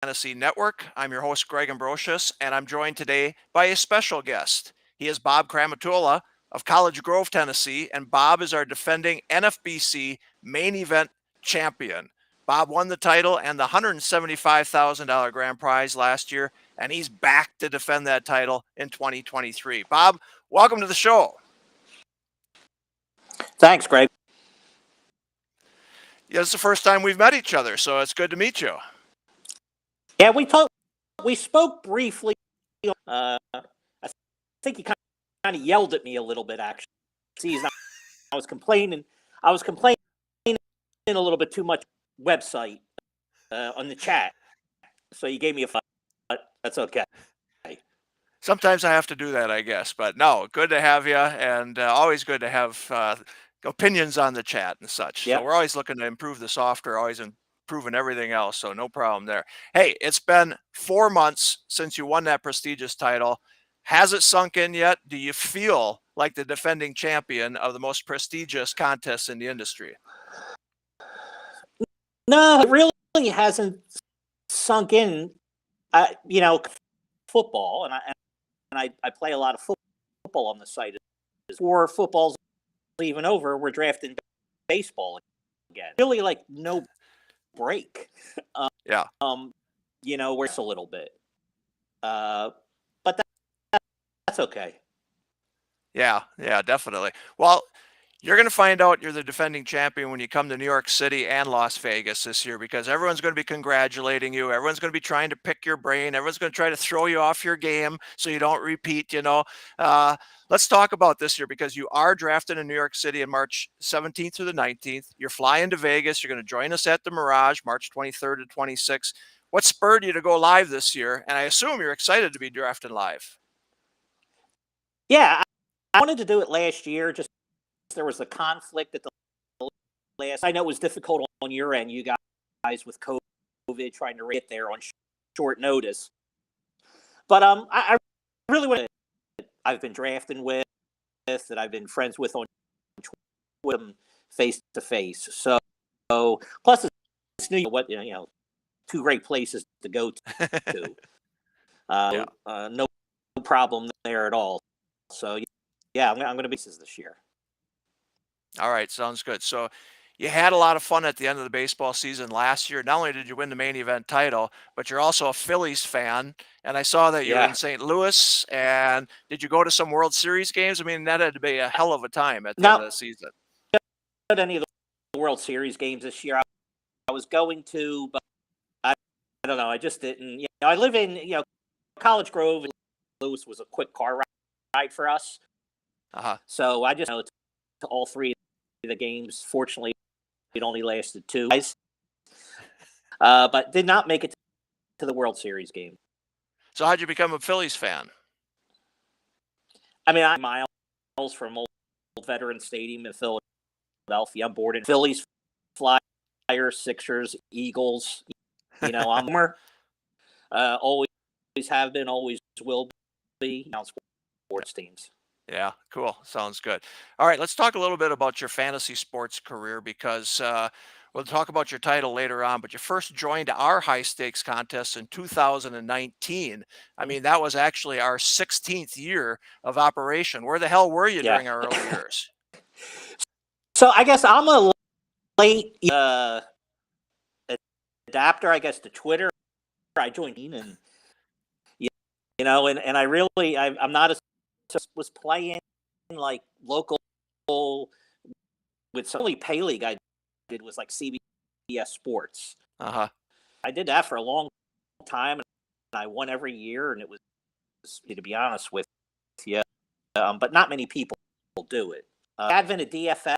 Fantasy Network. I'm your host, Greg Ambrosius, and I'm joined today by a special guest. He is Bob Cramutola of College Grove, Tennessee, and Bob is our defending NFBC Main Event champion. Bob won the title and the $175,000 grand prize last year, and he's back to defend that title in 2023. Bob, welcome to the show. Thanks, Greg. Yeah, it's the first time we've met each other, so it's good to meet you. Yeah, we spoke briefly. I think you kind of yelled at me a little bit, actually. I was complaining a little bit too much website on the chat. So you gave me a fight, but that's okay. Sometimes I have to do that, I guess. But no, good to have you, and always good to have opinions on the chat and such. Yep. So we're always looking to improve the software, always improving everything else, so no problem there. Hey, it's been 4 months since you won that prestigious title. Has it sunk in yet? Do you feel like the defending champion of the most prestigious contest in the industry? No, it really hasn't sunk in. Football, and I play a lot of football on the site. Before football's even over, we're drafting baseball again. Really, like no break. Yeah. We're a little bit, but that's okay. Yeah, definitely. Well, you're going to find out you're the defending champion when you come to New York City and Las Vegas this year, because everyone's going to be congratulating you. Everyone's going to be trying to pick your brain. Everyone's going to try to throw you off your game so you don't repeat, Let's talk about this year, because you are drafted in New York City on March 17th through the 19th. You're flying to Vegas. You're going to join us at the Mirage March 23rd to 26th. What spurred you to go live this year? And I assume you're excited to be drafted live. Yeah, I wanted to do it last year. Just there was a conflict at the last. I know it was difficult on your end, you guys, with COVID trying to get there on short notice. But I really want to. I've been drafting with, that I've been friends with on Twitter, face to face. So plus it's new. Two great places to go to. No problem there at all. So yeah, I'm going to be this year. All right, sounds good. So you had a lot of fun at the end of the baseball season last year. Not only did you win the main event title, but you're also a Phillies fan. And I saw that you were in St. Louis. And did you go to some World Series games? I mean, that had to be a hell of a time at the end of the season. Not any of the World Series games this year. I was going to, but I don't know. I just didn't. I live in College Grove. And Louis was a quick car ride for us. So I just to all three of the games. Fortunately, it only lasted 2 days, but did not make it to the World Series game. So how'd you become a Phillies fan? I mean, I'm miles from Old Veterans Stadium in Philadelphia. I'm born in Phillies, Flyers, Sixers, Eagles. I'm a always have been, always will be. Sports teams. Yeah, cool. Sounds good. All right, let's talk a little bit about your fantasy sports career, because we'll talk about your title later on, but you first joined our high stakes contest in 2019. I mean, that was actually our 16th year of operation. Where the hell were you during our early years? So I guess I'm a late adapter, I guess, to Twitter. I joined and and I really I'm not as was playing like local with some pay league I did was like CBS Sports. I did that for a long time, and I won every year, and it was, to be honest with you, but not many people do it. Advent of DFS,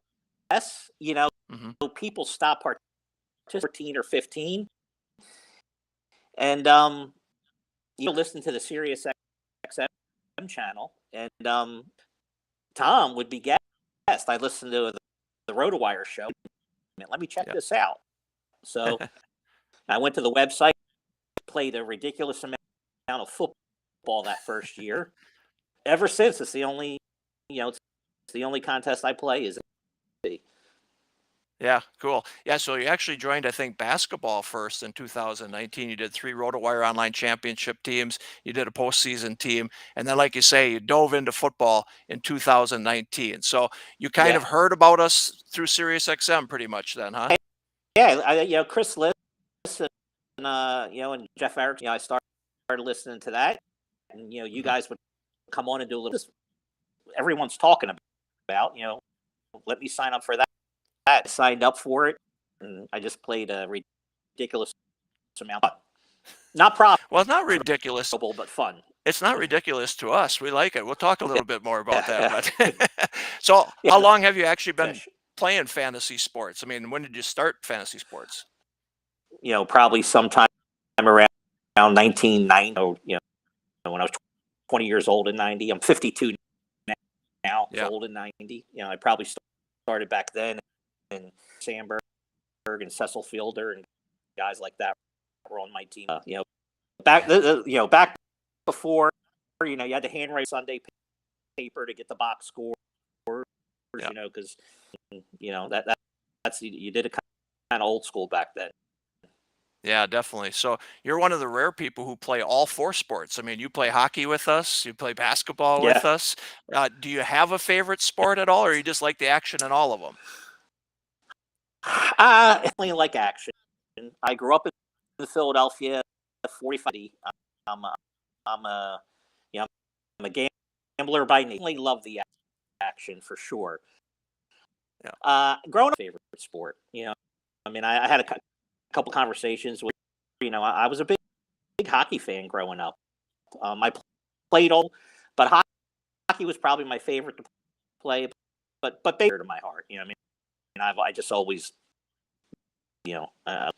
people stop participating 14 or 15, and listen to the Sirius XM channel, and Tom would be guest. I listened to the RotoWire show. Let me check this out. So I went to the website, played a ridiculous amount of football that first year. Ever since, it's the only, it's the only contest I play is. Yeah, cool. Yeah, so you actually joined, I think, basketball first in 2019. You did three RotoWire online championship teams. You did a postseason team, and then, like you say, you dove into football in 2019. So you kind of Yeah. heard about us through SiriusXM, pretty much, then, huh? Yeah, Chris Liss and and Jeff Erickson. I started listening to that, and you Hmm. guys would come on and do a little. Everyone's talking about. Let me sign up for that. I signed up for it, and I just played a ridiculous amount. Not Well, it's not ridiculous. profitable, but fun. It's not ridiculous to us. We like it. We'll talk a little bit more about that. Yeah, But so, yeah, how no long have you actually been fish. playing fantasy sports? I mean, when did you start fantasy sports? Probably sometime around 1990. When I was 20 years old in 90. I'm 52 now. I was Yeah. old in 90. I probably started back then, and Sandberg and Cecil Fielder and guys like that were on my team. Back before, you had to handwrite Sunday paper to get the box scores. Yeah. Because that's you did it kind of old school back then. Yeah, definitely. So you're one of the rare people who play all four sports. I mean, you play hockey with us, you play basketball with Yeah. us. Do you have a favorite sport at all, or you just like the action in all of them? Definitely like action. I grew up in Philadelphia, 45. I'm a, I'm a, I'm a gambler by nature. I love the action for sure. Yeah. Growing up, favorite sport. I had a couple conversations with. I was a big hockey fan growing up. I played all, but hockey was probably my favorite to play. But bigger to my heart. I just always, you know, uh,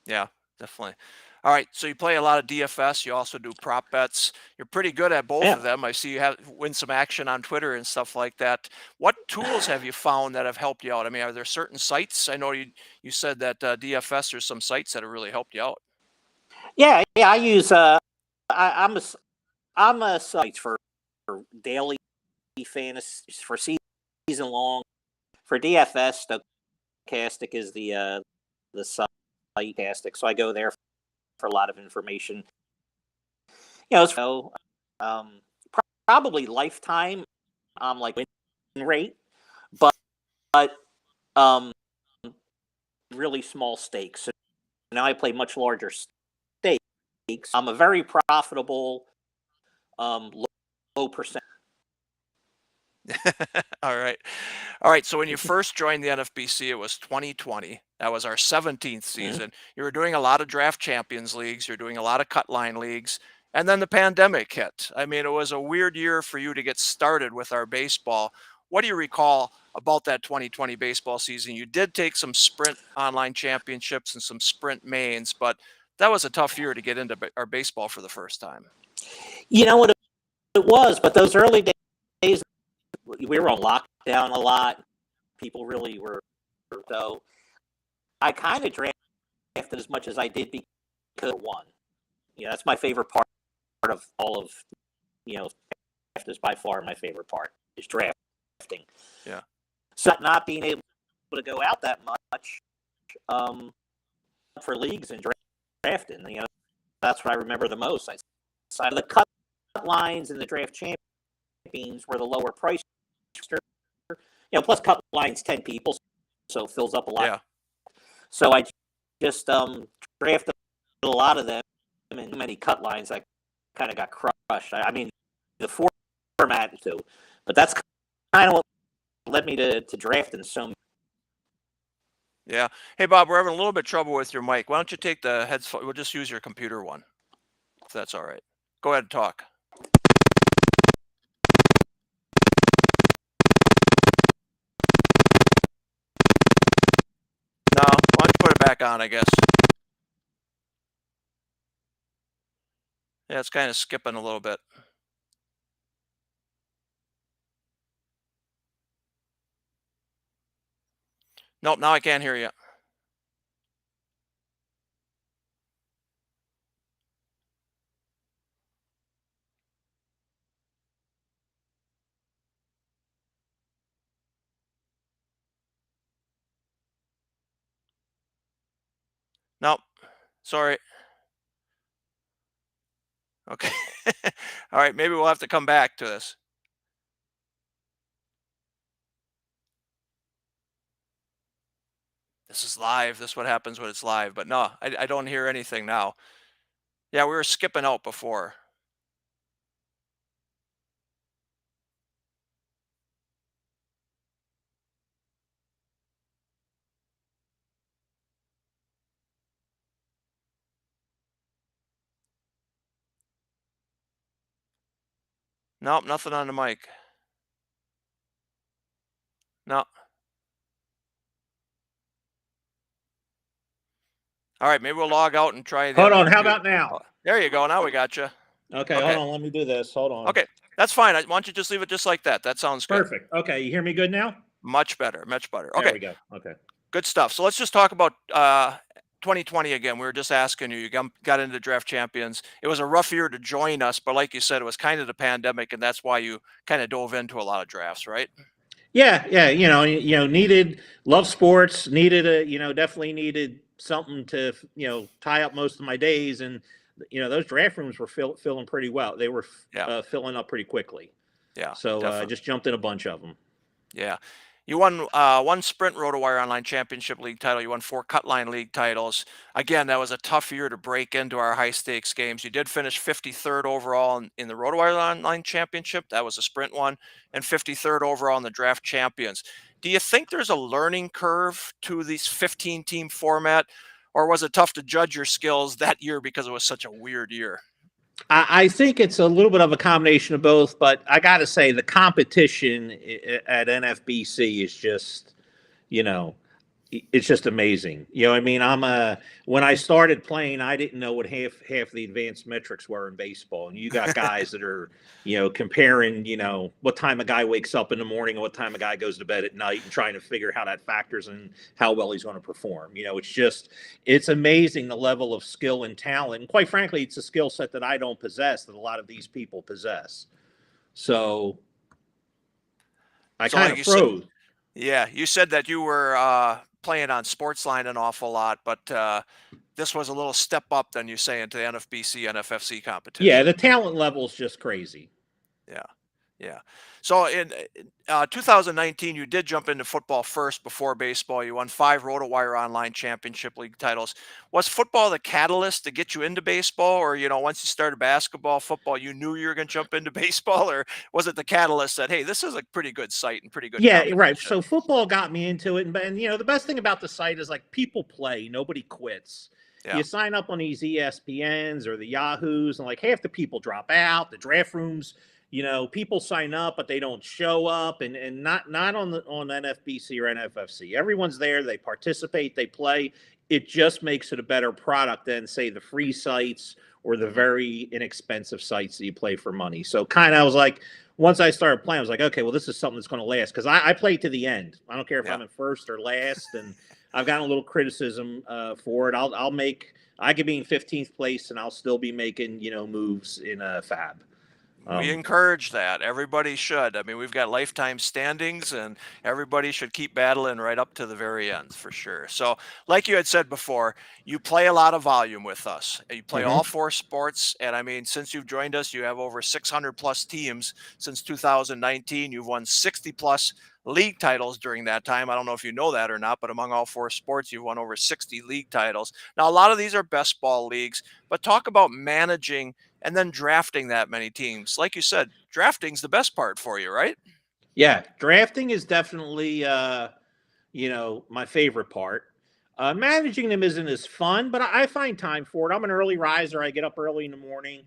Yeah, definitely. All right, so you play a lot of DFS. You also do prop bets. You're pretty good at both yeah. of them. I see you have win some action on Twitter and stuff like that. What tools have you found that have helped you out? I mean, are there certain sites? I know you said that DFS. There's some sites that have really helped you out. Yeah. I use I'm a site for daily fantasy for season long for DFS. Stochastic is the site. Stochastic, so I go there for a lot of information. Um, probably lifetime. Like win rate, but um, really small stakes. So now I play much larger stakes. I'm a very profitable, low percent. All right. All right. So when you first joined the NFBC, it was 2020. That was our 17th Mhm. season. You were doing a lot of draft champions leagues. You're doing a lot of cut line leagues. And then the pandemic hit. I mean, it was a weird year for you to get started with our baseball. What do you recall about that 2020 baseball season? You did take some sprint online championships and some sprint mains, but that was a tough year to get into our baseball for the first time. You know what it was, but those early days, we were on lockdown a lot. People really were. So I kind of drafted as much as I did because it won. That's my favorite part of all of you know. Draft is by far my favorite part is drafting. Yeah. So not being able to go out that much um, for leagues and drafting, that's what I remember the most. I signed the cut lines and the draft champions were the lower price. Plus cut lines 10 people, so it fills up a lot. Yeah. So I just drafted a lot of them, and too many cut lines. I kind of got crushed. I mean, the format too, but that's kind of what led me to drafting so. Yeah. Hey, Bob, we're having a little bit of trouble with your mic. Why don't you take the headphone? We'll just use your computer one, if that's all right. Go ahead and talk. No, why don't you put it back on, I guess. Yeah, it's kind of skipping a little bit. Nope, now I can't hear you. Nope. Sorry. Okay. All right. Maybe we'll have to come back to this. This is live. This is what happens when it's live. But no, I don't hear anything now. Yeah, we were skipping out before. Nope, nothing on the mic. No. All right, maybe we'll log out and try the Hold other on. How computer. about now? Oh, there you go. Now we got you. Okay, hold Okay. on. Let me do this. Hold on. Okay. That's fine. Why don't you just leave it just like that? That sounds good. Perfect. Okay, you hear me good now? Much better. Much better. There Okay. we go. Okay. Good stuff. So let's just talk about 2020 again. We were just asking you. You got into Draft Champions. It was a rough year to join us, but like you said, it was kind of the pandemic, and that's why you kind of dove into a lot of drafts, right? Yeah, yeah. Needed love sports. Needed definitely needed something to tie up most of my days, and those draft rooms were filling pretty well. They were Yeah. filling up pretty quickly. Yeah. So I Definitely. just jumped in a bunch of them. Yeah. You won one Sprint RotoWire Online Championship League title. You won 4 Cutline League titles. Again, that was a tough year to break into our high stakes games. You did finish 53rd overall in the RotoWire Online Championship. That was a Sprint one, and 53rd overall in the Draft Champions. Do you think there's a learning curve to this 15-team format, or was it tough to judge your skills that year because it was such a weird year? I think it's a little bit of a combination of both, but I got to say the competition at NFBC is just, you know, it's just amazing. I mean, when I started playing, I didn't know what half the advanced metrics were in baseball, and you got guys that are comparing what time a guy wakes up in the morning and what time a guy goes to bed at night, and trying to figure how that factors in how well he's going to perform. It's amazing the level of skill and talent, and quite frankly, it's a skill set that I don't possess that a lot of these people possess. So I So kind like of you said, froze. yeah, you said that you were playing on Sportsline an awful lot, but this was a little step up than you say into the NFBC, NFFC Yeah, competition. the talent level is just crazy. Yeah, yeah. So in 2019, you did jump into football first before baseball. You won 5 RotoWire Online Championship League titles. Was football the catalyst to get you into baseball, or once you started basketball, football, you knew you were going to jump into baseball, or was it the catalyst that hey, this is a pretty good site and pretty good Yeah, right. competition? So football got me into it, and the best thing about the site is like people play, nobody quits. Yeah. You sign up on these ESPNs or the Yahoos, and like half the people drop out. The draft rooms, people sign up, but they don't show up, and not on NFBC or NFFC. Everyone's there, they participate, they play. It just makes it a better product than say the free sites or the Mhm. very inexpensive sites that you play for money. So kind of I was like, once I started playing, I was like, okay, well, this is something that's going to last because I play to the end. I don't care if Yeah. I'm in first or last, and I've gotten a little criticism for it. I could be in 15th place and I'll still be making moves in a FAAB. We encourage that. Everybody should. I mean, we've got lifetime standings, and everybody should keep battling right up to the very end for sure. So, like you had said before, you play a lot of volume with us. You play all Mm-hmm. 4 sports, and I mean, since you've joined us, you have over 600 plus teams since 2019. You've won 60 plus league titles during that time. I don't know if you know that or not, but among all 4 sports, you've won over 60 league titles. Now, a lot of these are best ball leagues, but talk about managing and then drafting that many teams. Like you said, drafting's the best part for you, right? Yeah, drafting is definitely my favorite part. Managing them isn't as fun, but I find time for it. I'm an early riser. I get up early in the morning.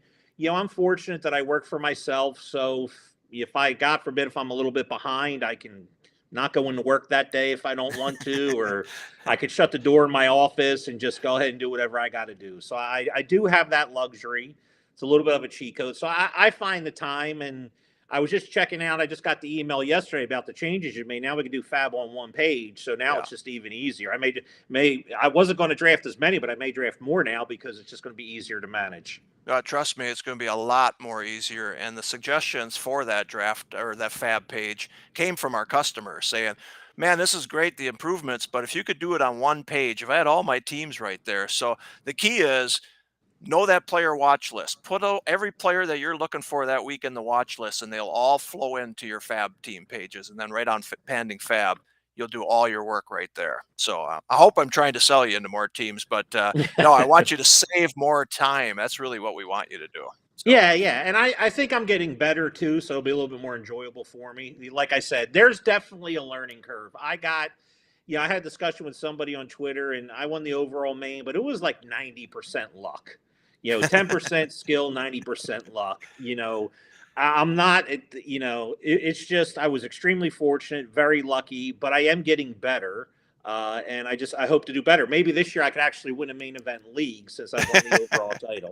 I'm fortunate that I work for myself. So if I, God forbid, if I'm a little bit behind, I can not go into work that day if I don't want to, or I could shut the door in my office and just go ahead and do whatever I got to do. So I do have that luxury. It's a little bit of a cheat code. So I find the time, and I was just checking out. I just got the email yesterday about the changes you made. Now we can do FAAB on one page. So now Yeah. it's just even easier. I wasn't going to draft as many, but I may draft more now because it's just going to be easier to manage. Trust me, it's going to be a lot more easier. And the suggestions for that draft or that FAAB page came from our customers saying, man, this is great, the improvements, but if you could do it on one page, if I had all my teams right there. So the key is know that player watch list. Put every player that you're looking for that week in the watch list, and they'll all flow into your FAAB team pages. And then right on pending FAAB, you'll do all your work right there. So I hope I'm trying to sell you into more teams, but no, I want you to save more time. That's really what we want you to do. So. Yeah, yeah. And I think I'm getting better too, so it'll be a little bit more enjoyable for me. Like I said, there's definitely a learning curve. I had a discussion with somebody on Twitter, and I won the overall main, but it was like 90% luck. 10% skill, 90% luck. I'm not, it's just I was extremely fortunate, very lucky, but I am getting better. And I hope to do better. Maybe this year I could actually win a main event league since I won the overall title.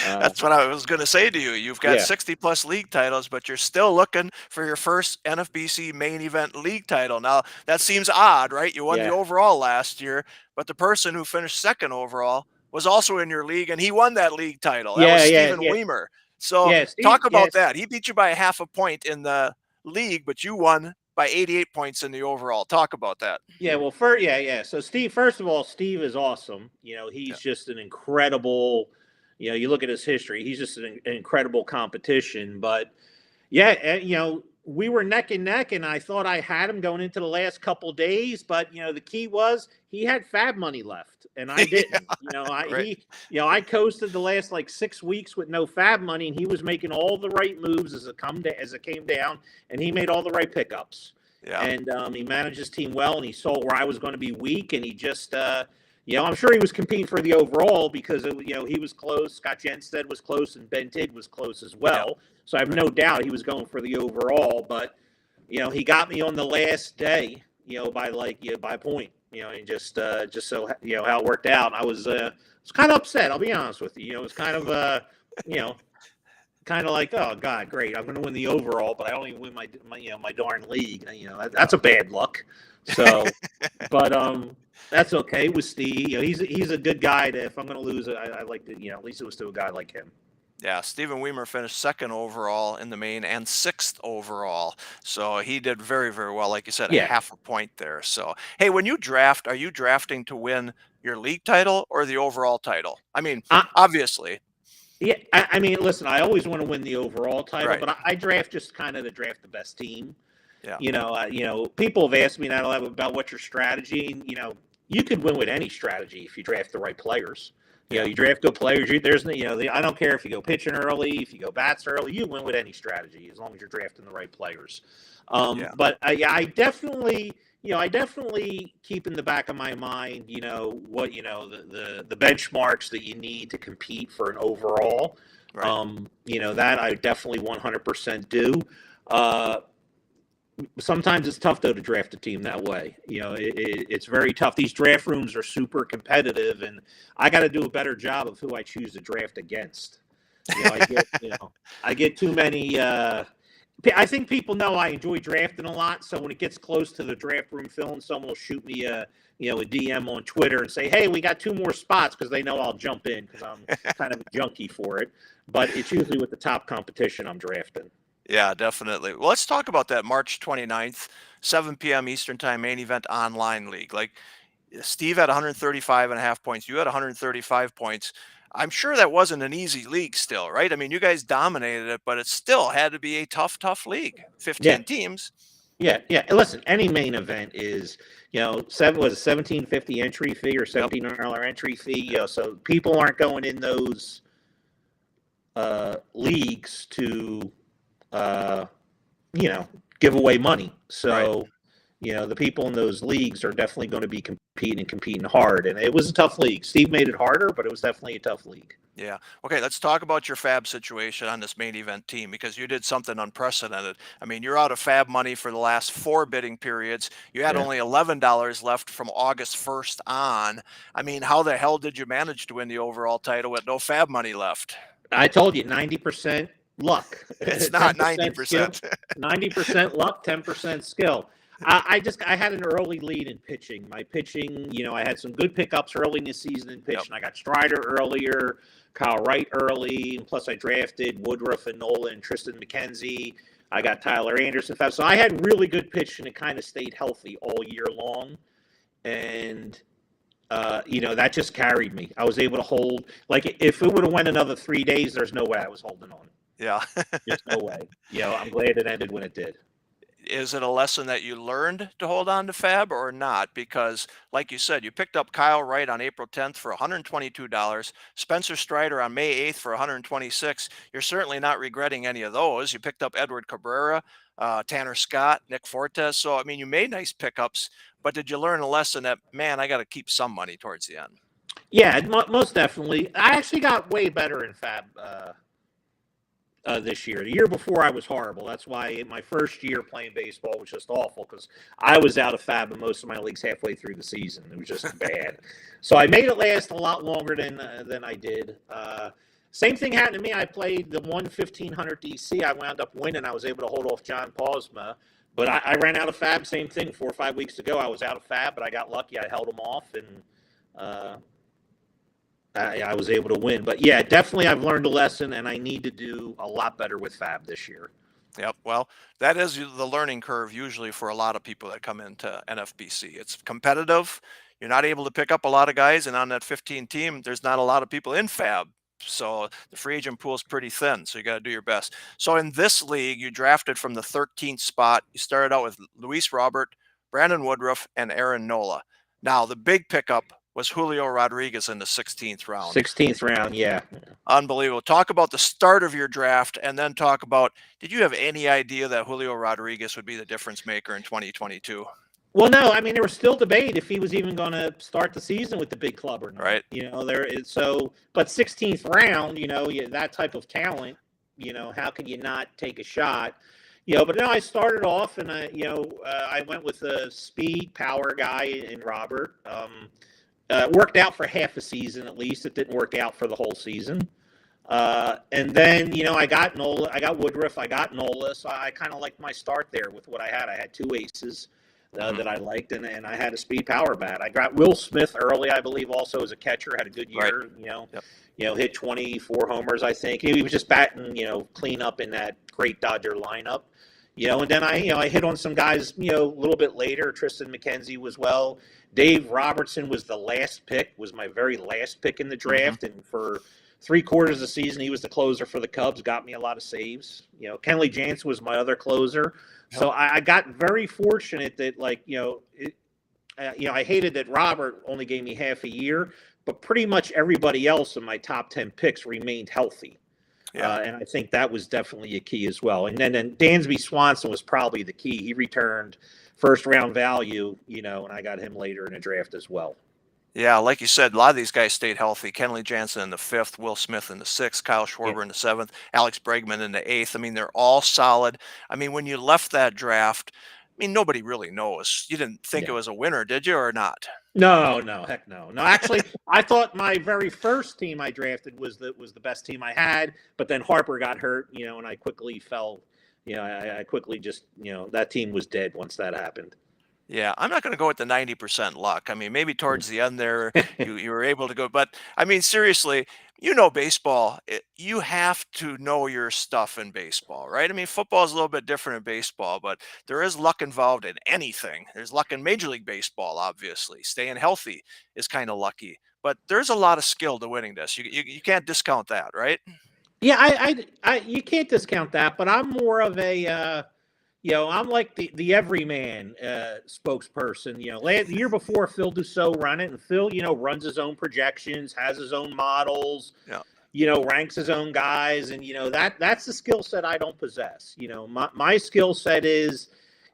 That's what I was going to say to you. You've got 60 plus league titles, but you're still looking for your first NFBC main event league title. Now that seems odd, right? You won the overall last year, but the person who finished second overall was also in your league, and he won that league title. That was Stephen Weimer. So talk about that. He beat you by half a point in the league, but you won by 88 points in the overall. Talk about that. Yeah, well, So Steve, first of all, Steve is awesome. He's just an incredible, you look at his history, he's just an incredible competition. But we were neck and neck, and I thought I had him going into the last couple days. But the key was he had FAAB money left, and I didn't. I coasted the last like 6 weeks with no FAAB money, and he was making all the right moves as it came down, and he made all the right pickups. Yeah. And he managed his team well, and he saw where I was going to be weak, and he just I'm sure he was competing for the overall because he was close. Scott Jenstead was close, and Ben Tidd was close as well. Yeah. So I have no doubt he was going for the overall. But he got me on the last day, by a point, and just so how it worked out. I was kind of upset. I'll be honest with you. It was kind of kind of like, oh God, great! I'm going to win the overall, but I only win my darn league. That's a bad luck. So, but that's okay with Steve. He's a good guy. If I'm going to lose, I like to at least it was to a guy like him. Yeah, Stephen Weimer finished second overall in the main and sixth overall. So he did very, very well. Like you said, a half a point there. So, hey, when you draft, are you drafting to win your league title or the overall title? I mean, obviously. Yeah, I mean, listen, I always want to win the overall title, but I draft just kind of to draft the best team. Yeah. People have asked me now about what's your strategy. And, you could win with any strategy if you draft the right players. You draft good players. I don't care if you go pitching early, if you go bats early, you win with any strategy as long as you're drafting the right players. But I definitely keep in the back of my mind, what the benchmarks that you need to compete for an overall. Right. That I definitely 100% do. Sometimes it's tough though to draft a team that way. It's very tough. These draft rooms are super competitive, and I got to do a better job of who I choose to draft against. I get too many. I think people know I enjoy drafting a lot, so when it gets close to the draft room filling, someone will shoot me a DM on Twitter and say, "Hey, we got 2 more spots," because they know I'll jump in because I'm kind of a junkie for it. But it's usually with the top competition I'm drafting. Yeah, definitely. Well, let's talk about that March 29th, 7 p.m. Eastern Time main event online league. Like Steve had 135.5 points. You had 135 points. I'm sure that wasn't an easy league still, right? I mean, you guys dominated it, but it still had to be a tough league. 15 teams. Yeah. Listen, any main event is, $17.50 entry fee or $17 entry fee. So people aren't going in those leagues to give away money. So, the people in those leagues are definitely going to be competing hard. And it was a tough league. Steve made it harder, but it was definitely a tough league. Yeah. Okay, let's talk about your FAAB situation on this main event team because you did something unprecedented. I mean, you're out of FAAB money for the last 4 bidding periods. You had only $11 left from August 1st on. I mean, how the hell did you manage to win the overall title with no FAAB money left? I told you, 90% luck. It's not 90%. 90% luck, 10% skill. I had an early lead in pitching. My pitching, I had some good pickups early in the season in pitching. Yep. I got Strider earlier, Kyle Wright early, and plus I drafted Woodruff and Nola and Tristan McKenzie. I got Tyler Anderson FAAB. So I had really good pitching and kind of stayed healthy all year long. And, that just carried me. I was able to hold, like, if it would have went another 3 days, there's no way I was holding on. Yeah. Just no way. I'm glad it ended when it did. Is it a lesson that you learned to hold on to FAAB or not? Because, like you said, you picked up Kyle Wright on April 10th for $122, Spencer Strider on May 8th for $126. You're certainly not regretting any of those. You picked up Edward Cabrera, Tanner Scott, Nick Fortes. So, I mean, you made nice pickups, but did you learn a lesson that, man, I got to keep some money towards the end? Yeah, most definitely. I actually got way better in FAAB this year. The year before, I was horrible. That's why my first year playing baseball was just awful, because I was out of FAAB in most of my leagues halfway through the season. It was just bad. So I made it last a lot longer than I did. Same thing happened to me. I played the 1500 DC. I wound up winning. I was able to hold off John Posma. But I ran out of FAAB. Same thing 4 or 5 weeks ago. I was out of FAAB, but I got lucky. I held them off, and I was able to win. But yeah, definitely I've learned a lesson, and I need to do a lot better with FAAB this year. Yep. Well, that is the learning curve usually for a lot of people that come into NFBC. It's competitive. You're not able to pick up a lot of guys, and on that 15 team, there's not a lot of people in FAAB. So the free agent pool is pretty thin. So you got to do your best. So in this league, you drafted from the 13th spot. You started out with Luis Robert, Brandon Woodruff, and Aaron Nola. Now the big pickup was Julio Rodriguez in the 16th round. 16th round, yeah. Unbelievable. Talk about the start of your draft, and then talk about, did you have any idea that Julio Rodriguez would be the difference maker in 2022? Well, no. I mean, there was still debate if he was even going to start the season with the big club or not. Right. There is but 16th round, that type of talent, how can you not take a shot? But no, I started off, and I went with a speed power guy in Robert. Worked out for half a season at least. It didn't work out for the whole season. And then, I got Nola, I got Woodruff, I got Nola. So I kind of liked my start there with what I had. I had 2 aces that I liked, and I had a speed power bat. I got Will Smith early, I believe, also as a catcher, had a good year, Yep. Hit 24 homers, I think. He was just batting, clean up in that great Dodger lineup. And then I hit on some guys, a little bit later. Tristan McKenzie was well. Dave Robertson was the last pick, was my very last pick in the draft. Mm-hmm. And for 3/4 of the season, he was the closer for the Cubs, got me a lot of saves. Kenley Jansen was my other closer. Yep. So I got very fortunate that, I hated that Robert only gave me half a year, but pretty much everybody else in my top 10 picks remained healthy. Yeah. And I think that was definitely a key as well. And then Dansby Swanson was probably the key. He returned first round value, and I got him later in the draft as well. Yeah, like you said, a lot of these guys stayed healthy. Kenley Jansen in the 5th, Will Smith in the 6th, Kyle Schwarber in the 7th, Alex Bregman in the 8th. I mean, they're all solid. I mean, when you left that draft, nobody really knows. You didn't think it was a winner, did you, or not? No, heck no. No, actually, I thought my very first team I drafted was the best team I had, but then Harper got hurt, and I quickly fell. I quickly just, that team was dead once that happened. Yeah, I'm not going to go with the 90% luck. Maybe towards the end there, you were able to go. But, seriously, baseball, you have to know your stuff in baseball, right? Football is a little bit different in baseball, but there is luck involved in anything. There's luck in Major League Baseball, obviously. Staying healthy is kind of lucky. But there's a lot of skill to winning this. You can't discount that, right? Yeah, I you can't discount that, but I'm more of a I'm like the everyman spokesperson. The year before, Phil Dussault ran it, and Phil, runs his own projections, has his own models, ranks his own guys, and that's the skill set I don't possess. My skill set is,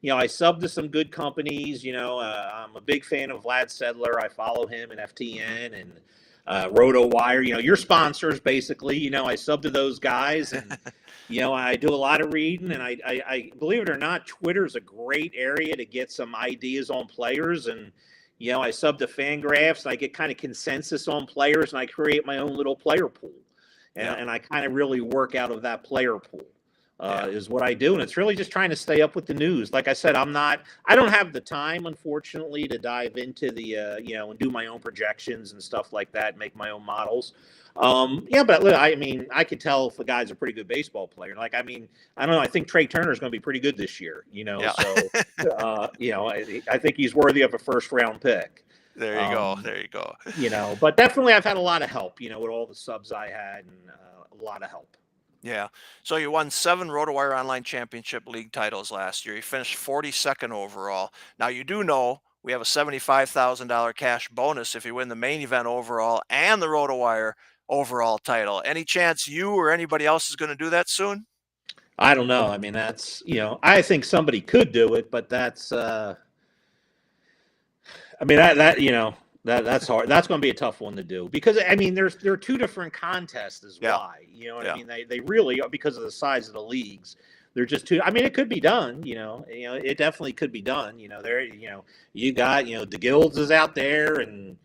I sub to some good companies. I'm a big fan of Vlad Sedler. I follow him in FTN and RotoWire. Your sponsors basically. I sub to those guys, and I do a lot of reading, and I believe it or not, Twitter is a great area to get some ideas on players. And I sub to Fangraphs, and I get kind of consensus on players, and I create my own little player pool, and I kind of really work out of that player pool. Is what I do, and it's really just trying to stay up with the news. Like I said, I don't have the time, unfortunately, to dive into the and do my own projections and stuff like that, make my own models. Yeah, but look, I mean, I could tell if a guy's a pretty good baseball player. Like, I mean, I don't know. I think Trey Turner's going to be pretty good this year. Yeah. So I think he's worthy of a first round pick. There you go. There you go. But definitely I've had a lot of help. With all the subs I had, and a lot of help. Yeah. So you won 7 RotoWire Online Championship League titles last year. You finished 42nd overall. Now you do know we have a $75,000 cash bonus if you win the main event overall and the RotoWire overall title. Any chance you or anybody else is going to do that soon? I don't know. I mean, that's I think somebody could do it, but that's I mean that's hard. That's going to be a tough one to do because I mean there are 2 different contests is why. You know what I mean? They really are because of the size of the leagues. They're just 2. I mean, it could be done. It definitely could be done. There. You got DeGilds is out there and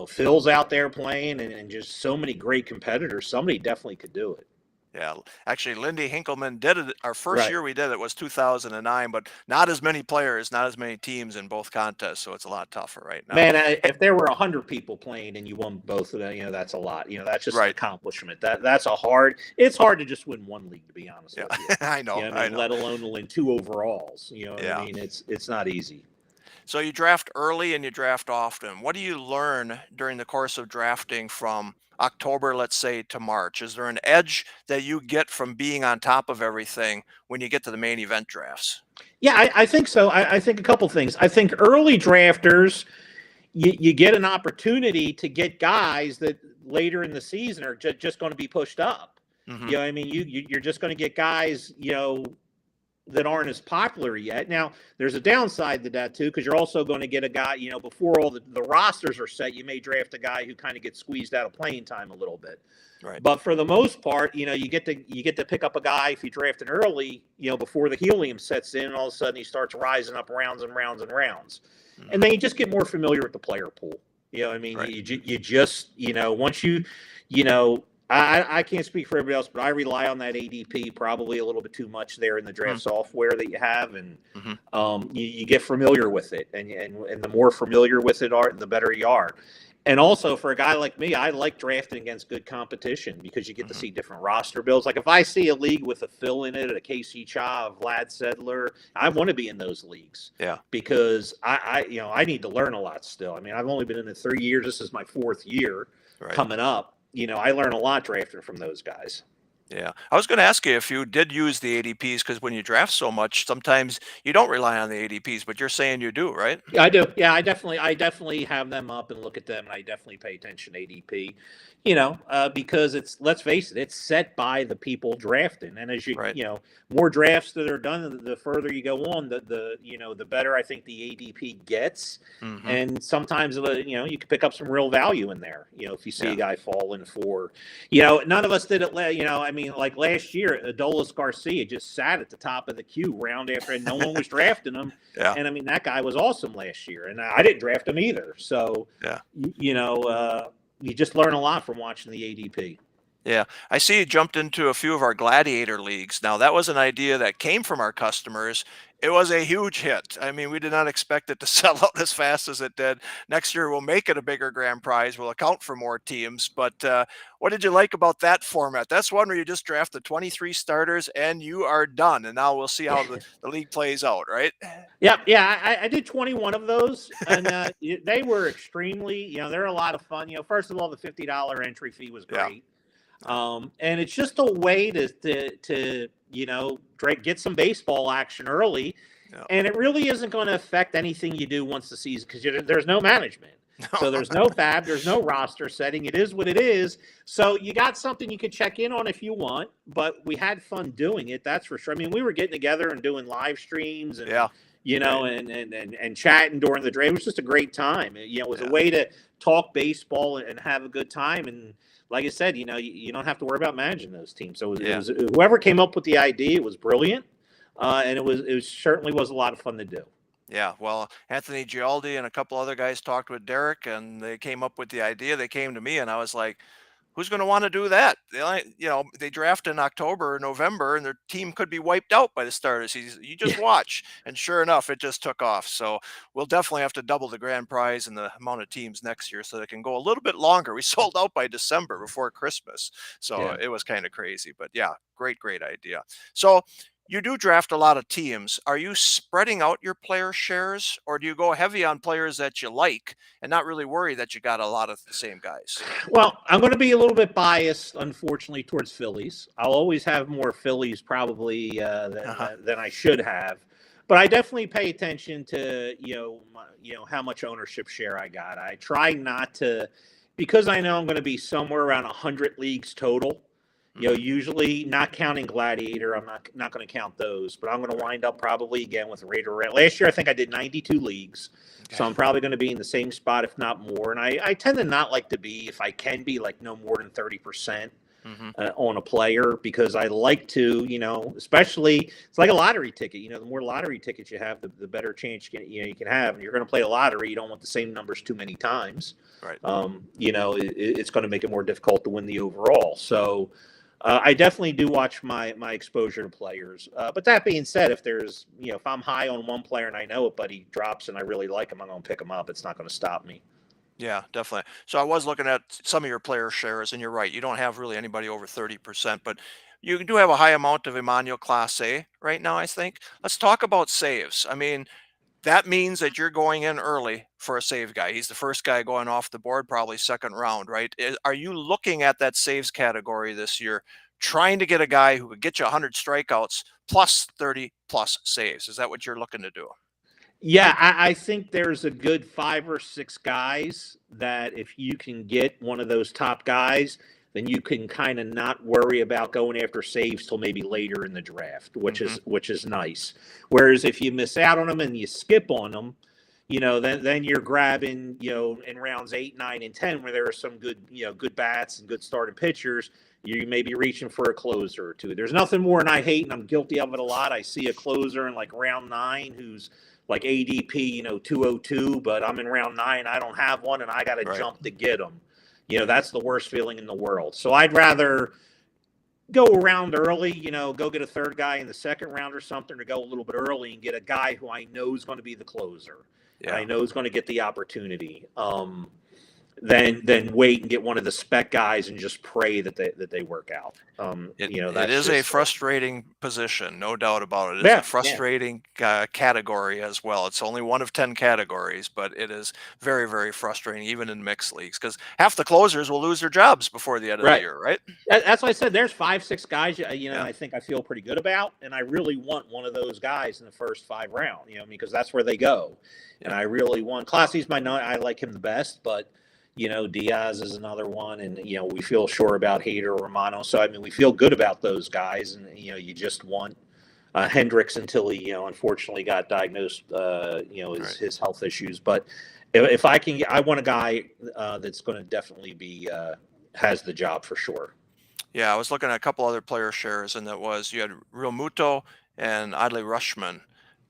Phil's out there playing and just so many great competitors. Somebody definitely could do it. Yeah, actually, Lindy Hinkleman did it. Our first year we did it was 2009, but not as many players, not as many teams in both contests, so it's a lot tougher right now. Man, if there were 100 people playing and you won both of them, that's a lot. That's just an accomplishment. It's hard to just win one league, to be honest with you. I know. I know. Let alone to win 2 overalls. I mean? It's not easy. So you draft early and you draft often. What do you learn during the course of drafting from October, let's say, to March? Is there an edge that you get from being on top of everything when you get to the main event drafts? Yeah, I think so. I think a couple things. I think early drafters, you get an opportunity to get guys that later in the season are just going to be pushed up. Mm-hmm. I mean, you're just going to get guys, that aren't as popular yet. Now, there's a downside to that too, because you're also going to get a guy, before all the rosters are set, you may draft a guy who kind of gets squeezed out of playing time a little bit. Right. But for the most part, you get to pick up a guy if you draft it early, before the helium sets in, and all of a sudden he starts rising up rounds and rounds and rounds. Mm-hmm. And then you just get more familiar with the player pool. I mean, right. you just, once I can't speak for everybody else, but I rely on that ADP probably a little bit too much there in the draft software that you have, and you get familiar with it, and the more familiar with it are, the better you are. And also for a guy like me, I like drafting against good competition because you get to see different roster builds. Like if I see a league with a Phil in it, a Casey Cha, a Vlad Sedler, I want to be in those leagues. Yeah, because I need to learn a lot still. I mean, I've only been in it 3 years. This is my 4th year coming up. I learn a lot drafting from those guys. Yeah. I was going to ask you if you did use the ADPs, because when you draft so much, sometimes you don't rely on the ADPs, but you're saying you do, right? Yeah, I do. Yeah, I definitely have them up and look at them, and I definitely pay attention to ADP, because let's face it, it's set by the people drafting. And as more drafts that are done, the further you go on, the better I think the ADP gets. Mm-hmm. And sometimes, you can pick up some real value in there, if you see a guy falling for, none of us did it. I mean, like last year, Adolis Garcia just sat at the top of the queue round after, and no one was drafting him. Yeah. And I mean, that guy was awesome last year, and I didn't draft him either. So, you just learn a lot from watching the ADP. Yeah, I see you jumped into a few of our gladiator leagues. Now, that was an idea that came from our customers. It was a huge hit. I mean, we did not expect it to sell out as fast as it did. Next year, we'll make it a bigger grand prize. We'll account for more teams. But what did you like about that format? That's one where you just draft the 23 starters and you are done. And now we'll see how the league plays out, right? Yeah. I did 21 of those, and they were extremely, they're a lot of fun. First of all, the $50 entry fee was great. Yeah. And it's just a way to get some baseball action early, and it really isn't going to affect anything you do once the season, because there's no management. So there's no FAAB, there's no roster setting. It is what it is. So you got something you can check in on if you want, but we had fun doing it. That's for sure. I mean, we were getting together and doing live streams and, and chatting during the draft. It was just a great time. It was a way to talk baseball and have a good time. And like I said, you don't have to worry about managing those teams. So it was whoever came up with the idea, it was brilliant. And it certainly was a lot of fun to do. Yeah, well, Anthony Gialdi and a couple other guys talked with Derek, and they came up with the idea. They came to me, and I was like, who's going to want to do that? They draft in October or November, and their team could be wiped out by the start of the season. You just watch, and sure enough, it just took off. So we'll definitely have to double the grand prize and the amount of teams next year so they can go a little bit longer. We sold out by December before Christmas, so it was kind of crazy. But yeah, great idea. So you do draft a lot of teams. Are you spreading out your player shares, or do you go heavy on players that you like and not really worry that you got a lot of the same guys? Well, I'm going to be a little bit biased, unfortunately, towards Phillies. I'll always have more Phillies probably than I should have, but I definitely pay attention to how much ownership share I got. I try not to, because I know I'm going to be somewhere around 100 leagues total. Usually not counting Gladiator, I'm not going to count those, but I'm going to wind up probably again with Raider. Last year, I think I did 92 leagues, so I'm probably going to be in the same spot, if not more. And I tend to not like to be, if I can be, like no more than 30% on a player, because I like to, especially it's like a lottery ticket. The more lottery tickets you have, the better chance you can have. And you're going to play a lottery, you don't want the same numbers too many times. Right. It's going to make it more difficult to win the overall. So. I definitely do watch my exposure to players. But that being said, if I'm high on one player and I know it, but he drops and I really like him, I'm going to pick him up. It's not going to stop me. Yeah, definitely. So I was looking at some of your player shares, and you're right. You don't have really anybody over 30%, but you do have a high amount of Emmanuel Class A right now, I think. Let's talk about saves. I mean, that means that you're going in early for a save guy. He's the first guy going off the board, probably second round, right? Are you looking at that saves category this year, trying to get a guy who could get you 100 strikeouts plus 30 plus saves? Is that what you're looking to do? Yeah, I think there's a good 5 or 6 guys that if you can get one of those top guys, then you can kind of not worry about going after saves till maybe later in the draft, which is nice. Whereas if you miss out on them and you skip on them, then you're grabbing, in rounds 8, 9, and 10 where there are some good bats and good starting pitchers. You may be reaching for a closer or two. There's nothing more, and I hate, and I'm guilty of it a lot. I see a closer in like round 9 who's like ADP, 202, but I'm in round 9. I don't have one, and I got to jump to get them. That's the worst feeling in the world. So I'd rather go around early, go get a third guy in the second round or something, or go a little bit early and get a guy who I know is going to be the closer. Yeah. I know is going to get the opportunity. Then wait and get one of the spec guys and just pray that they work out. It is a frustrating position, no doubt about it. It's a frustrating category as well. It's only one of 10 categories, but it is very, very frustrating, even in mixed leagues, because half the closers will lose their jobs before the end of the year, right? That's why I said there's 5, 6 guys, I think I feel pretty good about, and I really want one of those guys in the first 5 rounds, because that's where they go. Yeah. And I really want Classy's I like him the best, but Diaz is another one, and we feel sure about Hader, Romano. So we feel good about those guys, and you just want Hendricks until he unfortunately got diagnosed his health issues. But if I can, I want a guy that's going to definitely be has the job for sure. Yeah, I was looking at a couple other player shares, and you had Real Muto and Adley Rushman,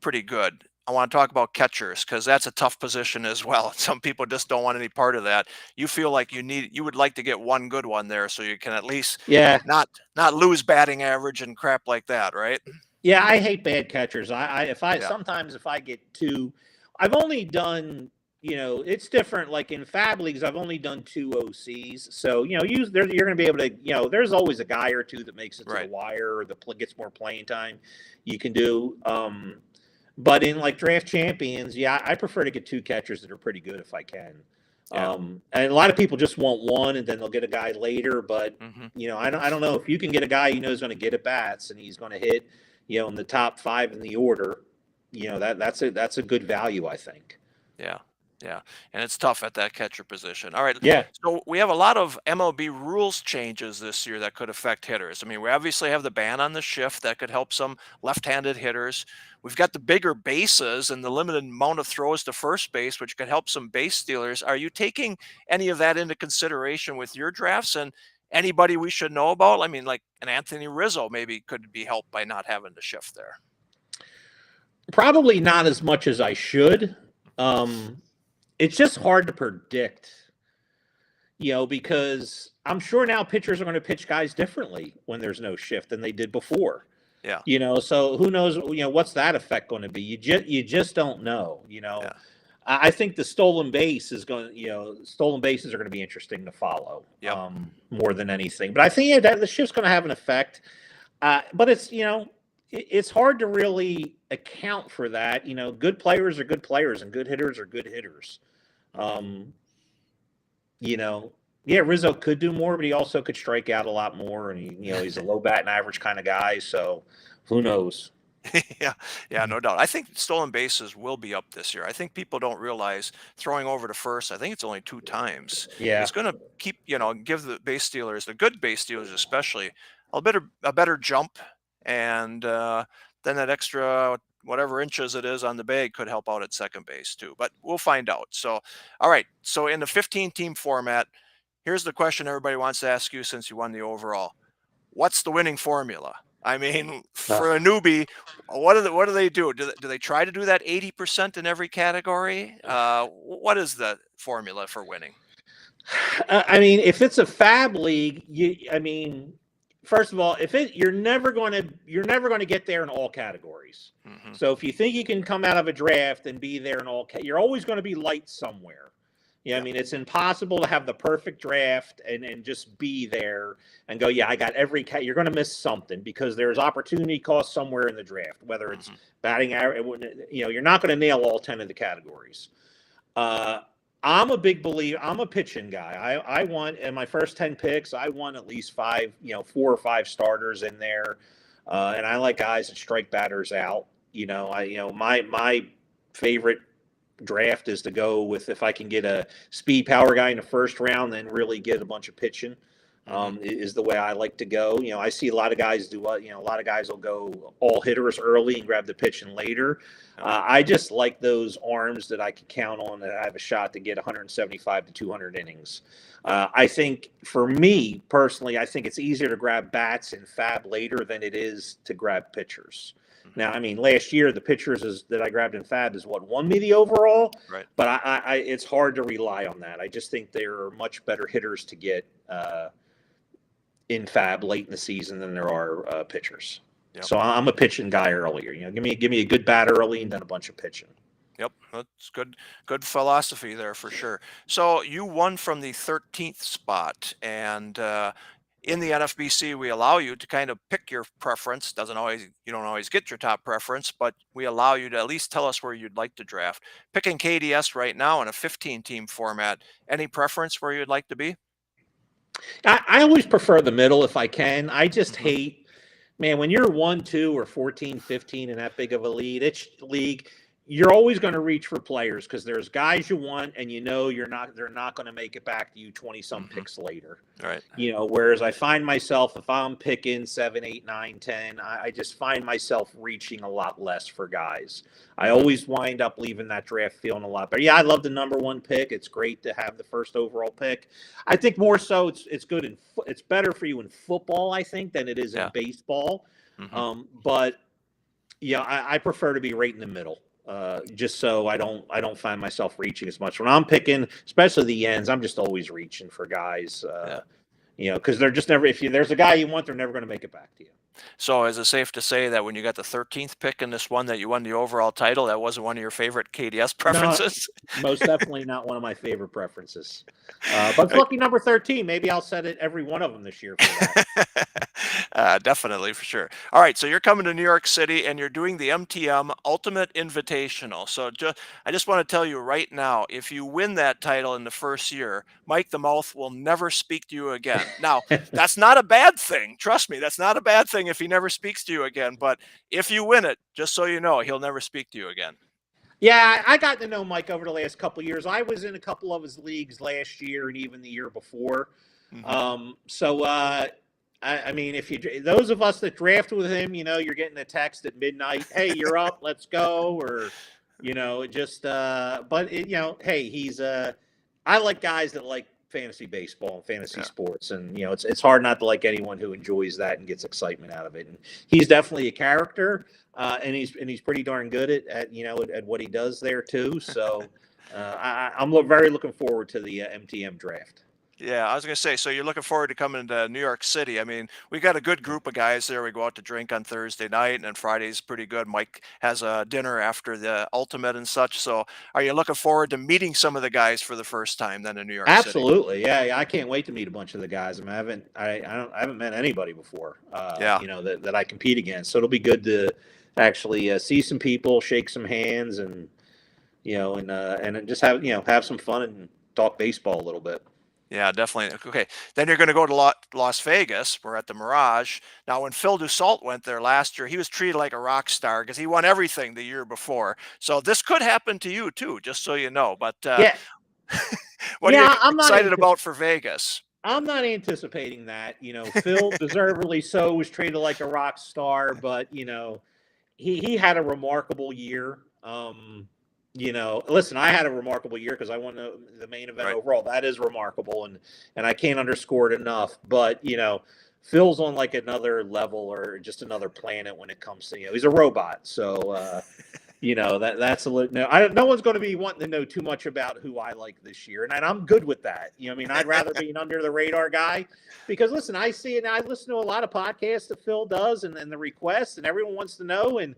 pretty good. I want to talk about catchers because that's a tough position as well. Some people just don't want any part of that. You feel like you would like to get one good one there so you can at least not lose batting average and crap like that, right? Yeah, I hate bad catchers. Sometimes if I get 2, I've only done, it's different. Like in FAAB leagues, I've only done 2 OCs. So, you're going to be able to, there's always a guy or two that makes it to the wire or gets more playing time you can do. But in like draft champions, I prefer to get 2 catchers that are pretty good if I can. Yeah. And a lot of people just want one, and then they'll get a guy later. But I don't know if you can get a guy is going to get at bats and he's going to hit, in the top 5 in the order. That's a good value, I think. Yeah. Yeah, and it's tough at that catcher position. All right. Yeah. So we have a lot of MLB rules changes this year that could affect hitters. We obviously have the ban on the shift that could help some left-handed hitters. We've got the bigger bases and the limited amount of throws to first base, which could help some base stealers. Are you taking any of that into consideration with your drafts, and anybody we should know about? Like an Anthony Rizzo maybe could be helped by not having the shift there. Probably not as much as I should. It's just hard to predict, because I'm sure now pitchers are going to pitch guys differently when there's no shift than they did before. Yeah. So who knows, what's that effect going to be? You just don't know, Yeah. I think the stolen bases are going to be interesting to follow, more than anything. But I think that the shift's going to have an effect. But it's hard to really account for that. Good players are good players and good hitters are good hitters. Yeah, Rizzo could do more, but he also could strike out a lot more. And he's a low batting average kind of guy. So who knows? Yeah, no doubt. I think stolen bases will be up this year. I think people don't realize throwing over to first, I think it's only 2 times, Yeah. is going to keep, give the base stealers, the good base stealers especially, a better jump. And then that extra whatever inches it is on the bag could help out at second base too. But we'll find out. So, all right. So in the 15-team format, here's the question everybody wants to ask you since you won the overall. What's the winning formula? I mean, for a newbie, what do they do? Do they try to do that 80% in every category? What is the formula for winning? I mean, if it's a FAAB league, first of all, you're never going to get there in all categories. Mm-hmm. So if you think you can come out of a draft and be there in all, you're always going to be light somewhere. I mean, it's impossible to have the perfect draft and just be there and go, I got every cat. You're going to miss something because there's opportunity cost somewhere in the draft, whether it's batting average. You're not going to nail all 10 of the categories. I'm a big believer. I'm a pitching guy. I want in my first 10 picks, I want at least 4 or 5 starters in there. And I like guys that strike batters out. My favorite draft is to go with, if I can get a speed power guy in the first round, then really get a bunch of pitching, is the way I like to go. I see a lot of guys do a lot of guys will go all hitters early and grab the pitching later. I just like those arms that I can count on that I have a shot to get 175 to 200 innings. I think for me personally, I think it's easier to grab bats in FAAB later than it is to grab pitchers. Now, I mean, last year the pitchers that I grabbed in FAAB is what won me the overall. Right. But I it's hard to rely on that. I just think there are much better hitters to get in FAAB late in the season than there are pitchers. Yep. So I'm a pitching guy earlier. Give me a good bat early and then a bunch of pitching. Yep, that's good philosophy there for sure. So you won from the 13th spot, and in the NFBC, we allow you to kind of pick your preference. You don't always get your top preference, but we allow you to at least tell us where you'd like to draft. Picking KDS right now in a 15-team format, any preference where you'd like to be? I always prefer the middle if I can. I just hate, man, when you're 1, 2, or 14, 15 in that big of a league, you're always going to reach for players because there's guys you want and they're not going to make it back to you 20-some picks later. Right. Whereas I find myself, if I'm picking 7, 8, 9, 10, I just find myself reaching a lot less for guys. I always wind up leaving that draft feeling a lot better. Yeah, I love the number 1 pick. It's great to have the first overall pick. I think more so it's good it's better for you in football, I think, than it is in baseball. But I prefer to be right in the middle. Just so I don't find myself reaching as much when I'm picking, especially the ends. I'm just always reaching for guys, because they're just never. If there's a guy you want, they're never going to make it back to you. So is it safe to say that when you got the 13th pick in this one that you won the overall title, that wasn't one of your favorite KDS preferences? No, most definitely not one of my favorite preferences. But it's lucky number 13. Maybe I'll set it every one of them this year for that. Definitely, for sure. All right, so you're coming to New York City and you're doing the MTM Ultimate Invitational. So I just want to tell you right now, if you win that title in the first year, Mike the Mouth will never speak to you again. Now, that's not a bad thing. Trust me, that's not a bad thing if he never speaks to you again. But if you win it, just so you know, he'll never speak to you again. Yeah, I got to know Mike over the last couple of years. I was in a couple of his leagues last year and even the year before. I mean, those of us that draft with him, you're getting a text at midnight, hey, you're up, let's go, or hey, he's I like guys that like fantasy baseball and fantasy sports, and it's hard not to like anyone who enjoys that and gets excitement out of it. And he's definitely a character, and he's pretty darn good at what he does there too. So I'm very looking forward to the MTM draft. Yeah, I was going to say, so you're looking forward to coming to New York City. I mean, we got a good group of guys there. We go out to drink on Thursday night, and then Friday's pretty good. Mike has a dinner after the Ultimate and such. So are you looking forward to meeting some of the guys for the first time then in New York City? Absolutely, yeah. I can't wait to meet a bunch of the guys. I mean, I haven't met anybody before. Yeah. That I compete against. So it'll be good to actually see some people, shake some hands, and and just have some fun and talk baseball a little bit. Yeah, definitely. Okay. Then you're going to go to Las Vegas. We're at the Mirage. Now, when Phil Dussault went there last year, he was treated like a rock star because he won everything the year before. So this could happen to you too, just so you know. But Yeah, what are you I'm not excited about for Vegas? I'm not anticipating that. Phil deservedly so was treated like a rock star, but he had a remarkable year. Listen, I had a remarkable year because I won the main event Right. overall. That is remarkable, and I can't underscore it enough. But Phil's on like another level or just another planet when it comes to he's a robot. So that's a little no one's going to be wanting to know too much about who I like this year, and I'm good with that. I mean, I'd rather be an under the radar guy because listen, I see and I listen to a lot of podcasts that Phil does and the requests, and everyone wants to know. And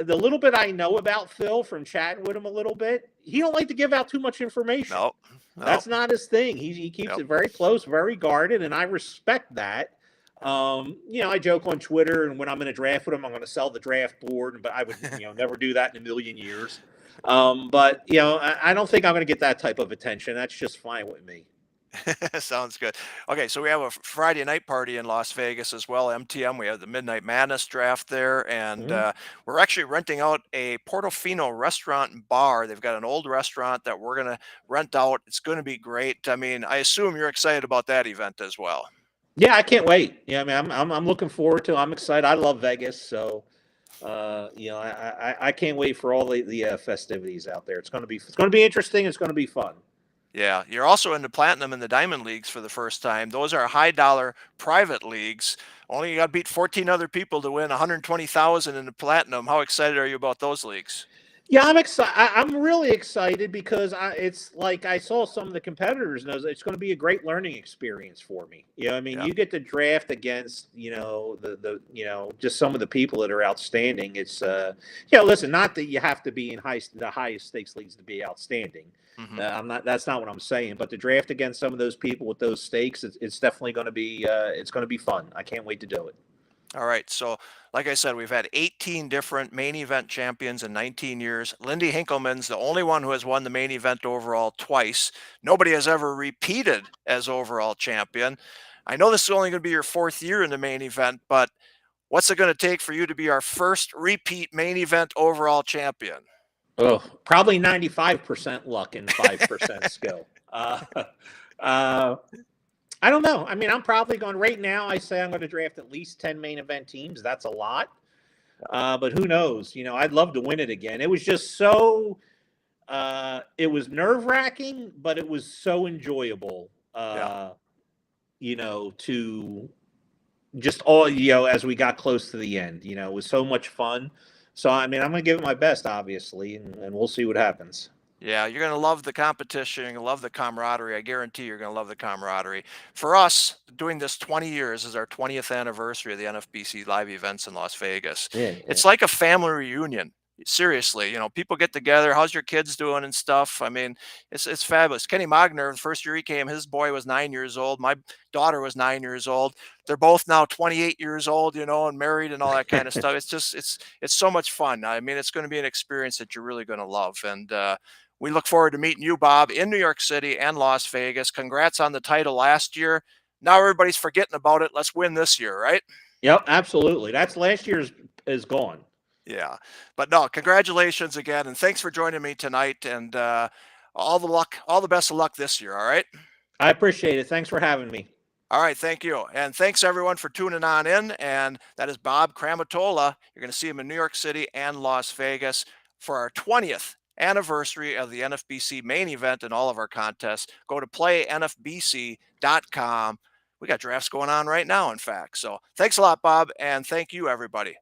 the little bit I know about Phil from chatting with him a little bit, he don't like to give out too much information. No. That's not his thing. He keeps it very close, very guarded, and I respect that. I joke on Twitter, and when I'm in a draft with him, I'm going to sell the draft board, but I would, never do that in a million years. But I don't think I'm going to get that type of attention. That's just fine with me. Sounds good. Okay, so we have a Friday night party in Las Vegas as well, MTM. We have the Midnight Madness draft there, and we're actually renting out a Portofino restaurant and bar. They've got an old restaurant that we're going to rent out. It's going to be great. I mean, I assume you're excited about that event as well. Yeah, I can't wait. Yeah, I mean, I'm looking forward to it. I'm excited. I love Vegas, so I can't wait for all the festivities out there. It's going to be interesting. It's going to be fun. Yeah, you're also in the Platinum and the Diamond leagues for the first time. Those are high dollar private leagues. Only you got to beat 14 other people to win 120,000 in the Platinum. How excited are you about those leagues? Yeah, I'm excited. I'm really excited because it's like I saw some of the competitors, and it's going to be a great learning experience for me. I mean, you get to draft against the just some of the people that are outstanding. It's listen, not that you have to be in the highest stakes leagues to be outstanding. That's not what I'm saying. But to draft against some of those people with those stakes, it's definitely going to be fun. I can't wait to do it. All right. So, like I said, we've had 18 different main event champions in 19 years. Lindy Hinkleman's the only one who has won the main event overall twice. Nobody has ever repeated as overall champion. I know this is only going to be your fourth year in the main event, but what's it going to take for you to be our first repeat main event overall champion? Oh, probably 95% luck and 5% skill. I don't know. I mean, I'm probably going right now. I say I'm going to draft at least 10 main event teams. That's a lot. But who knows? I'd love to win it again. It was just so, it was nerve wracking, but it was so enjoyable, to just all, as we got close to the end, it was so much fun. So, I mean, I'm going to give it my best, obviously, and we'll see what happens. Yeah, you're going to love the competition. You're going to love the camaraderie. I guarantee you're going to love the camaraderie. For us, doing this 20 years is our 20th anniversary of the NFBC live events in Las Vegas. Yeah. It's like a family reunion. Seriously, people get together. How's your kids doing and stuff? I mean, it's fabulous. Kenny Magner, the first year he came, his boy was 9 years old. My daughter was 9 years old. They're both now 28 years old, and married and all that kind of stuff. It's just, it's so much fun. I mean, it's going to be an experience that you're really going to love. And, we look forward to meeting you, Bob, in New York City and Las Vegas. Congrats on the title last year. Now everybody's forgetting about it. Let's win this year, right? Yep, absolutely. That's last year's is gone. Yeah. But no, congratulations again. And thanks for joining me tonight. And all the luck, all the best of luck this year. All right. I appreciate it. Thanks for having me. All right. Thank you. And thanks everyone for tuning on in. And that is Bob Cramutola. You're going to see him in New York City and Las Vegas for our 20th anniversary of the NFBC main event and all of our contests. Go to playnfbc.com. We got drafts going on right now, in fact. So thanks a lot, Bob. And thank you, everybody.